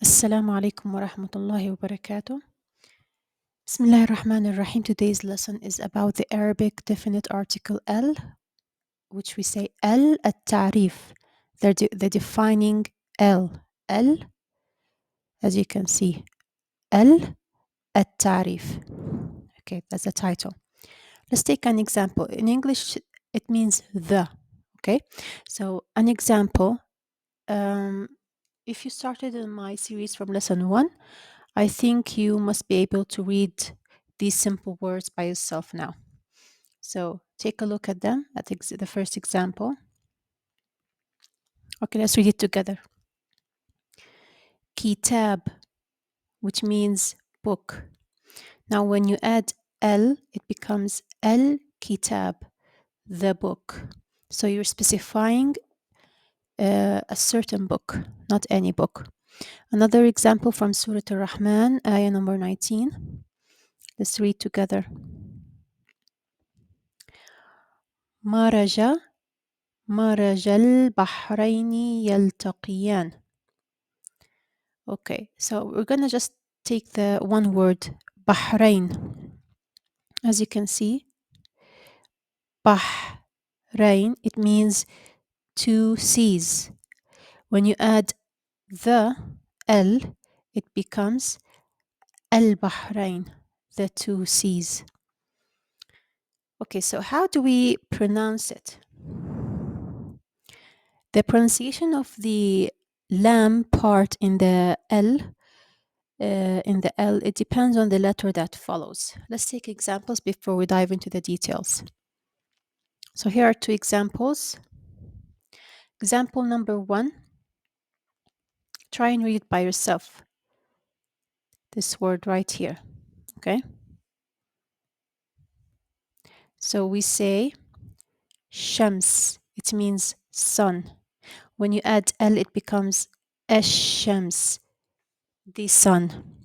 Assalamu alaikum wa rahmatullahi wa barakatuh. Bismillah ar-Rahman ar-Rahim. Today's lesson is about the Arabic definite article al, which we say al at-ta'rif, the defining al. Al, as you can see, al at-ta'rif. Okay, that's the title. Let's take an example. In English, it means the. Okay, so an example. If you started in my series from lesson 1, I think you must be able to read these simple words by yourself now. So take a look at them, at the first example. Okay, let's read it together. Kitab, which means book. Now when you add al, it becomes al kitab, the book. So you're specifying a certain book, not any book. Another example from Surah Ar-Rahman, ayah number 19. Let's read together. مرج البحرين يلتقيان. Okay, so we're gonna just take the one word, Bahrain. As you can see, Bahrain, it means two seas. When you add the al, it becomes al-Bahrain, the two seas. Okay, so how do we pronounce it? The pronunciation of the lam part in the L, it depends on the letter that follows. Let's take examples before we dive into the details. So here are two examples. Example number 1. Try and read it by yourself. This word right here. Okay. So we say Shams. It means sun. When you add L, it becomes Ash-Shams, the sun.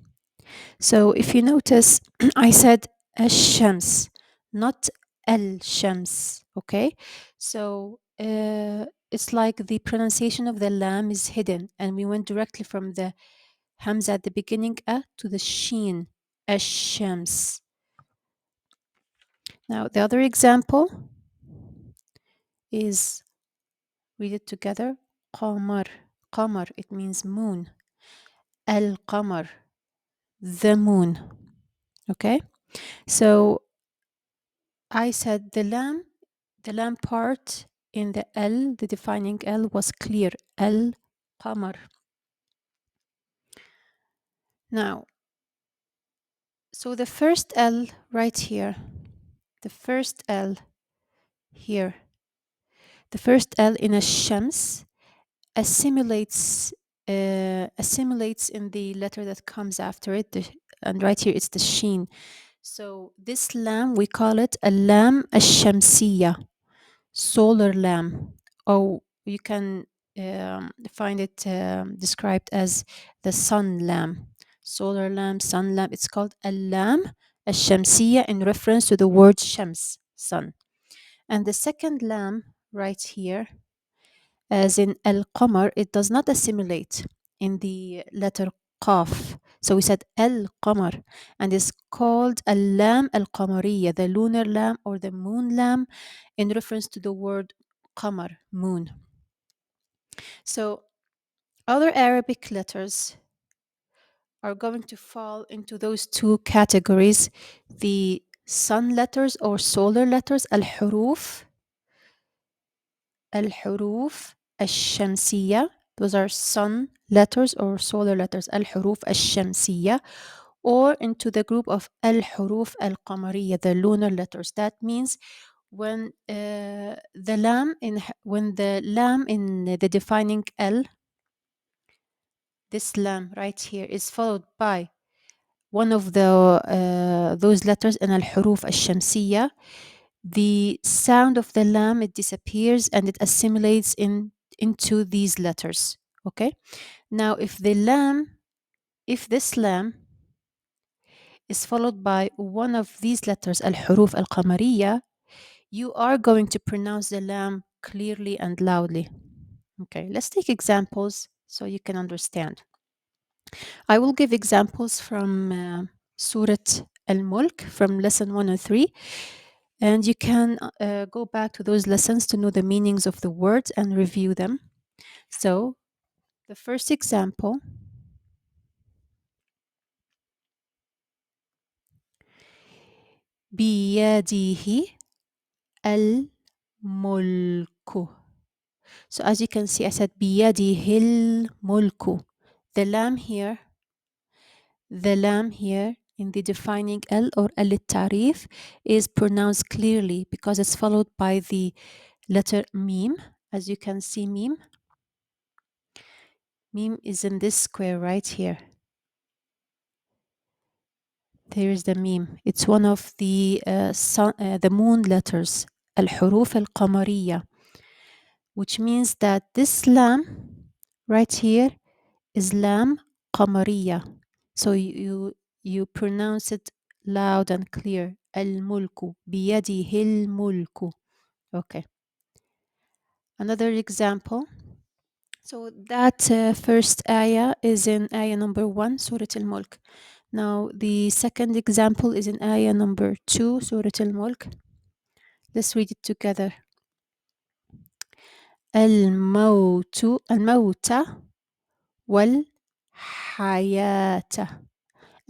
So if you notice, I said Ash-Shams, not Al-Shams. Okay. So it's like the pronunciation of the lam is hidden, and we went directly from the hamza at the beginning to the sheen, Ash-Shams. Now the other example is, read it together, Qamar. Qamar, it means moon. Al-Qamar, the moon. Okay, so I said the lam part in the L, the defining L, was clear. Al-Qamar. Now, so the first L right here, the first L here, the first L in a Shams assimilates in the letter that comes after it, and right here it's the sheen. So this lam, we call it a lam ash-shamsiyya, solar lam, or you can find it described as the sun lam, solar lam, sun lam. It's called a lam ash-shamsiyya in reference to the word shams, sun. And the second lam right here, as in al-qamar, it does not assimilate in the letter qaf. So we said al-qamar, and it's called al-lam al-qamariyya, the lunar lam or the moon lam, in reference to the word qamar, moon. So other Arabic letters are going to fall into those two categories, the sun letters or solar letters, al-huruf الشمسية. Those are sun letters or solar letters, الحروف الشمسية, or into the group of الحروف القمرية, the lunar letters. That means when the lam in the defining L, this lam right here, is followed by one of the those letters in الحروف الشمسية, the sound of the lam, it disappears and it assimilates into these letters. Okay, now if this lam is followed by one of these letters, al-huruf al-qamariyya, you are going to pronounce the lam clearly and loudly. Okay, let's take examples so you can understand. I will give examples from Surat Al-Mulk from lesson 103. And you can go back to those lessons to know the meanings of the words and review them. So, the first example, بيده الملك. So as you can see, I said بيده الملك. The lam here in the defining L or L التعريف is pronounced clearly because it's followed by the letter meme. As you can see, meme is in this square right here. There is the meme. It's one of the the moon letters, الحروف القمرية, which means that this lam right here is lam قمرية. So you pronounce it loud and clear. الملك بيده الملك. Okay. Another example. So that first ayah is in ayah number 1, Surah Al-Mulk. Now the second example is in ayah number 2, Surah Al-Mulk. Let's read it together. الموت والحياة.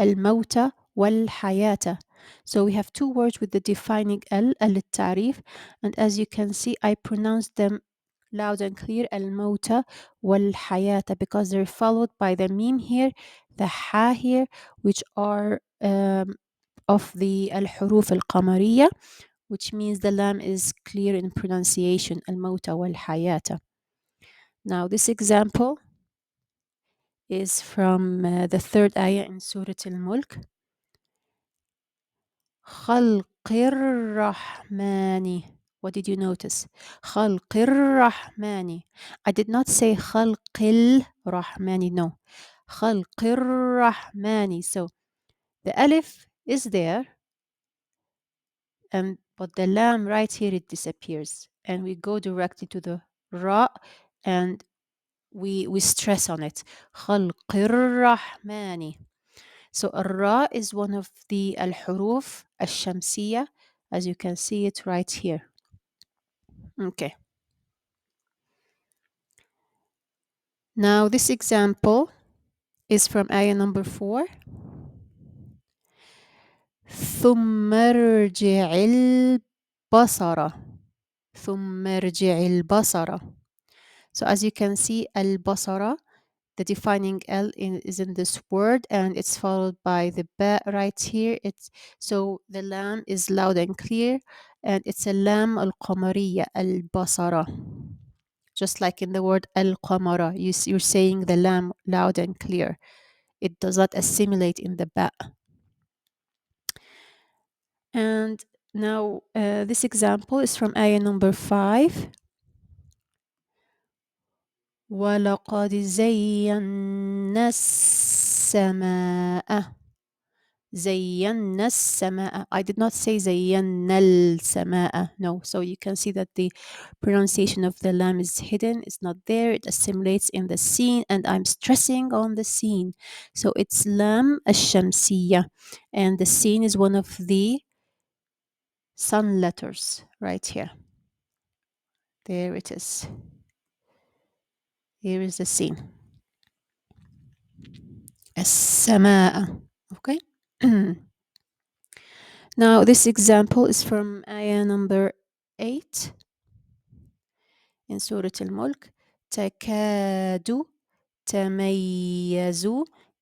الموت والحياة. So we have two words with the defining L, التعريف, and as you can see, I pronounce them loud and clear, الموت والحياة, because they're followed by the meme here, the ha here, which are of the الحروف القمرية, which means the lam is clear in pronunciation, الموت والحياة. Now this example is from the third ayah in Surah Al-Mulk. خلق الرحمن. What did you notice? خلق الرحمن. I did not say خلق الرحمن. No. خلق الرحمن. So the alif is there, but the lam right here, it disappears. And we go directly to the ra, and we stress on it. خلق الرحمن. So الراء is one of the الحروف الشمسية, as you can see it right here. Okay. Now this example is from ayah number 4. ثم ارجع البصر. ثم ارجع البصر. So as you can see, البصر, the defining L is in this word, and it's followed by the ba right here. So the lam is loud and clear, and it's a lam al-qamariya, al-basara. Just like in the word al-qamara, you're saying the lam loud and clear. It does not assimilate in the ba. And now this example is from ayah number 5. وَلَقَدْ زَيَّنَّا السَّمَاءَ. زَيَّنَّا السَّمَاءَ. I did not say زَيَّنَّا السَّمَاءَ. No. So you can see that the pronunciation of the lam is hidden. It's not there. It assimilates in the scene, and I'm stressing on the scene. So it's lam al-shamsiyya, and the scene is one of the sun letters right here. There it is. Here is the scene. السماء. Okay. Now this example is from ayah number 8 in Surah Al-Mulk. تكاد تميز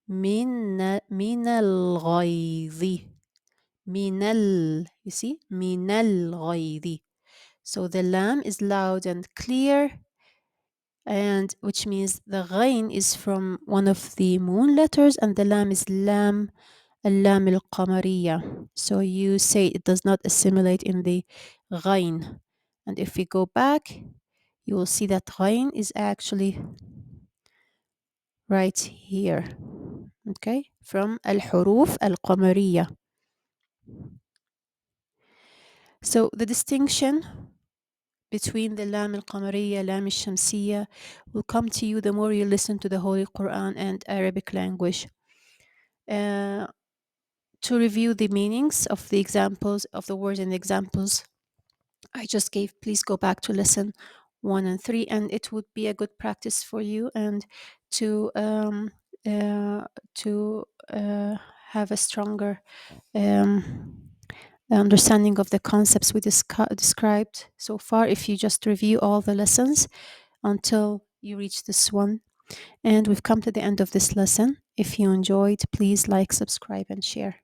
من الغيظ. you see, من الغيظ. So the lam is loud and clear, and which means the ghain is from one of the moon letters, and the lam is lam al-lam al-qamariya. So you say it does not assimilate in the ghain. And if we go back, you will see that ghain is actually right here. Okay, from al-huruf al-qamariya. So the distinction between the Lam al-Qamariya, Lam al-Shamsiyya will come to you the more you listen to the Holy Quran and Arabic language. Uh, to review the meanings of the examples of the words and examples I just gave, please go back to lesson 1 and 3, and it would be a good practice for you and to uh, to have a stronger um, understanding of the concepts we described so far if you just review all the lessons until you reach this one. And we've come to the end of this lesson. If you enjoyed, please like, subscribe, and share.